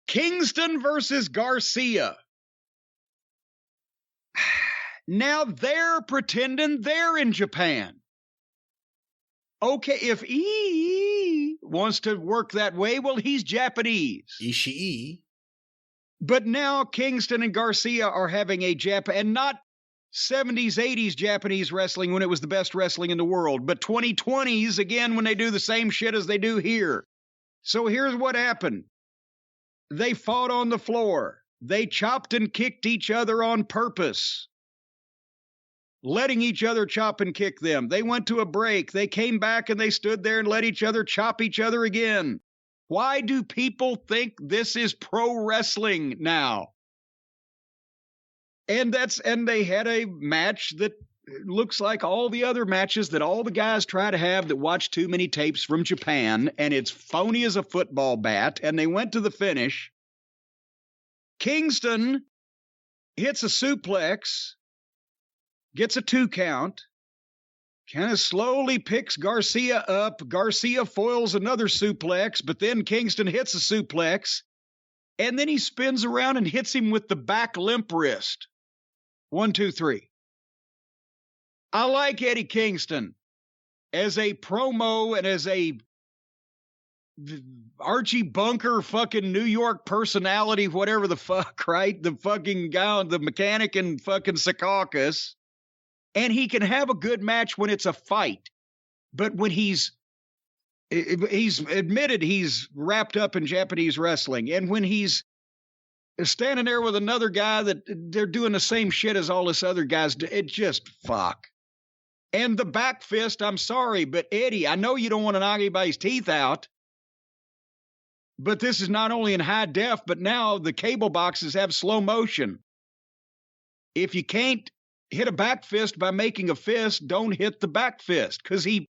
Kingston versus Garcia. Now they're pretending they're in Japan. Okay, if he wants to work that way, well, he's Japanese. Ishii. But now Kingston and Garcia are having a and not 70s, 80s Japanese wrestling when it was the best wrestling in the world, but 2020s again when they do the same shit as they do here. So here's what happened. They fought on the floor. They chopped and kicked each other on purpose, letting each other chop and kick them. They went to a break. They came back and they stood there and let each other chop each other again. Why do people think this is pro wrestling now? And they had a match that looks like all the other matches that all the guys try to have that watch too many tapes from Japan, and it's phony as a football bat, and they went to the finish. Kingston hits a suplex, gets a 2 count, kind of slowly picks Garcia up. Garcia foils another suplex, but then Kingston hits a suplex, and then he spins around and hits him with the back limp wrist. 1, 2, 3. I like Eddie Kingston as a promo and as a Archie Bunker fucking New York personality, whatever the fuck, right? The fucking guy, the mechanic in fucking Secaucus. And he can have a good match when it's a fight. But when he's admitted he's wrapped up in Japanese wrestling, and when he's standing there with another guy that they're doing the same shit as all this other guys do, it just fuck. And the back fist, I'm sorry, but Eddie, I know you don't want to knock anybody's teeth out, but this is not only in high def, but now the cable boxes have slow motion. If you can't hit a back fist by making a fist, don't hit the back fist, because he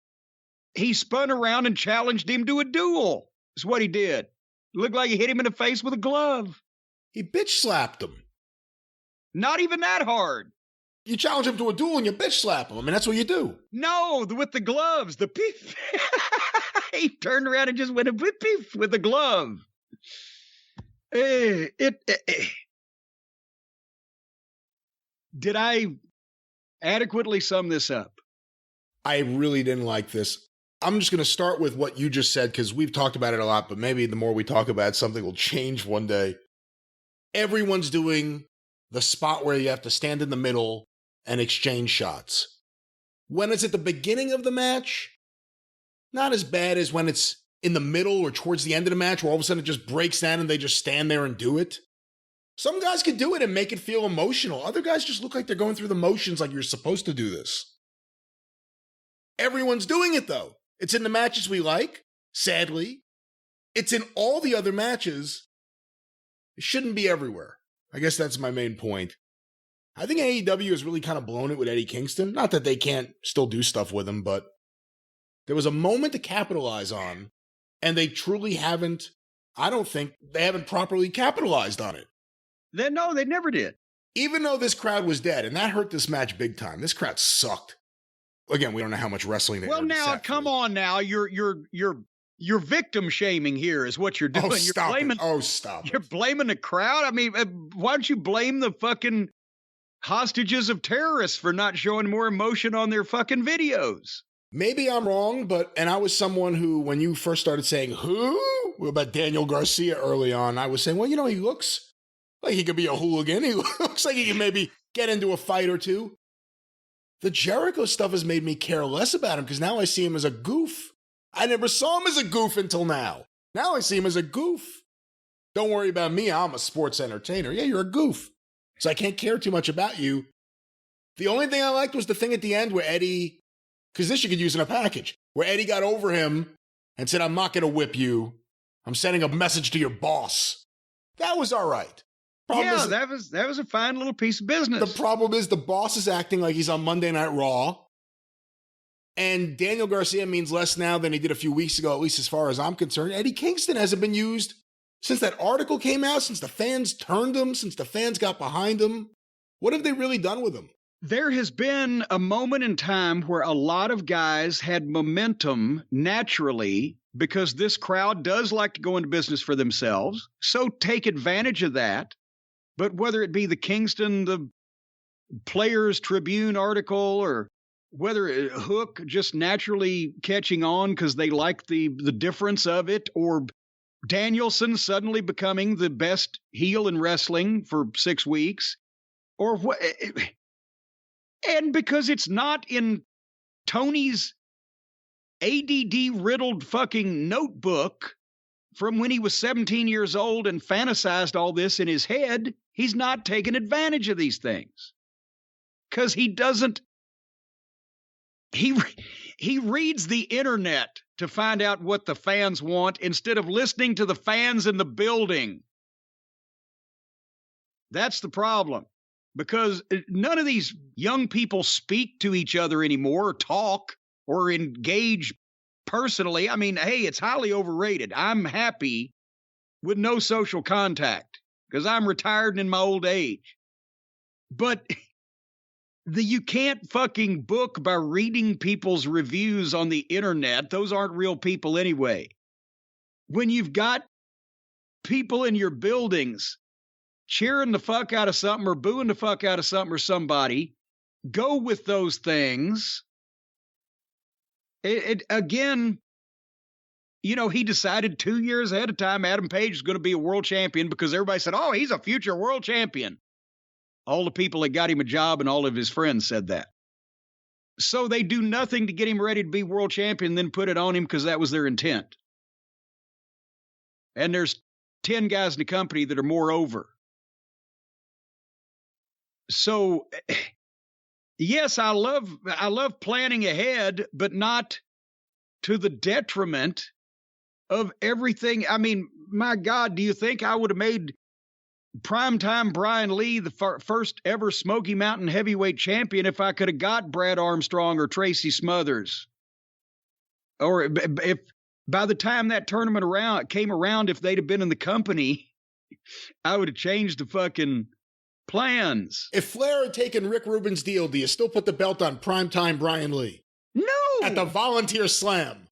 spun around and challenged him to a duel, is what he did. It looked like he hit him in the face with a glove. He bitch slapped him. Not even that hard. You challenge him to a duel and you bitch slap him. I mean, that's what you do. No, with the gloves. The peef. He turned around and just went a whip peef with the glove. Did I adequately sum this up? I really didn't like this. I'm just going to start with what you just said, because we've talked about it a lot, but maybe the more we talk about it, something will change one day. Everyone's doing the spot where you have to stand in the middle and exchange shots. When it's at the beginning of the match, not as bad as when it's in the middle or towards the end of the match where all of a sudden it just breaks down and they just stand there and do it. Some guys can do it and make it feel emotional. Other guys just look like they're going through the motions like you're supposed to do this. Everyone's doing it, though. It's in the matches we like, sadly. It's in all the other matches. It shouldn't be everywhere. I guess that's my main point. I think AEW has really kind of blown it with Eddie Kingston. Not that they can't still do stuff with him, but there was a moment to capitalize on, and they truly haven't, I don't think, they haven't properly capitalized on it. No, they never did. Even though this crowd was dead, and that hurt this match big time. This crowd sucked. Again, we don't know how much wrestling they Well, now, come on now. You're victim shaming here is what you're doing. Oh, stop it. You're blaming the crowd? I mean, why don't you blame the fucking hostages of terrorists for not showing more emotion on their fucking videos? Maybe I'm wrong, and I was someone who, when you first started saying, who? About Daniel Garcia early on, I was saying, well, he looks like he could be a hooligan. He looks like he can maybe get into a fight or two. The Jericho stuff has made me care less about him because now I see him as a goof. I never saw him as a goof until now. Now I see him as a goof. Don't worry about me. I'm a sports entertainer. Yeah, you're a goof. So I can't care too much about you. The only thing I liked was the thing at the end where Eddie, because this you could use in a package, where Eddie got over him and said, I'm not going to whip you. I'm sending a message to your boss. That was all right. That was a fine little piece of business. The problem is the boss is acting like he's on Monday Night Raw. And Daniel Garcia means less now than he did a few weeks ago, at least as far as I'm concerned. Eddie Kingston hasn't been used since that article came out, since the fans turned him, since the fans got behind him. What have they really done with him? there has been a moment in time where a lot of guys had momentum naturally because this crowd does like to go into business for themselves. So take advantage of that. But whether it be the Kingston, the Players Tribune article, or whether Hook just naturally catching on because they like the difference of it, or Danielson suddenly becoming the best heel in wrestling for 6 weeks, or what? And because it's not in Tony's ADD-riddled fucking notebook from when he was 17 years old and fantasized all this in his head, he's not taking advantage of these things. Because he doesn't... He reads the internet to find out what the fans want instead of listening to the fans in the building. That's the problem. Because none of these young people speak to each other anymore, or talk, or engage personally. I mean, hey, it's highly overrated. I'm happy with no social contact because I'm retired and in my old age. But you can't fucking book by reading people's reviews on the internet. Those aren't real people anyway. When you've got people in your buildings cheering the fuck out of something or booing the fuck out of something or somebody, go with those things. Again, you know, he decided 2 years ahead of time Adam Page is going to be a world champion because everybody said, oh, he's a future world champion. All the people that got him a job and all of his friends said that. So they do nothing to get him ready to be world champion, then put it on him because that was their intent. And there's 10 guys in the company that are more over. So, yes, I love planning ahead, but not to the detriment of everything. I mean, my God, do you think I would have made primetime Brian Lee the first ever Smoky Mountain heavyweight champion if I could have got Brad Armstrong or Tracy Smothers? Or if by the time that tournament came around, if they'd have been in the company, I would have changed the fucking plans. If Flair had taken Rick Rubin's deal, do you still put the belt on primetime Brian Lee? No! At the Volunteer Slam?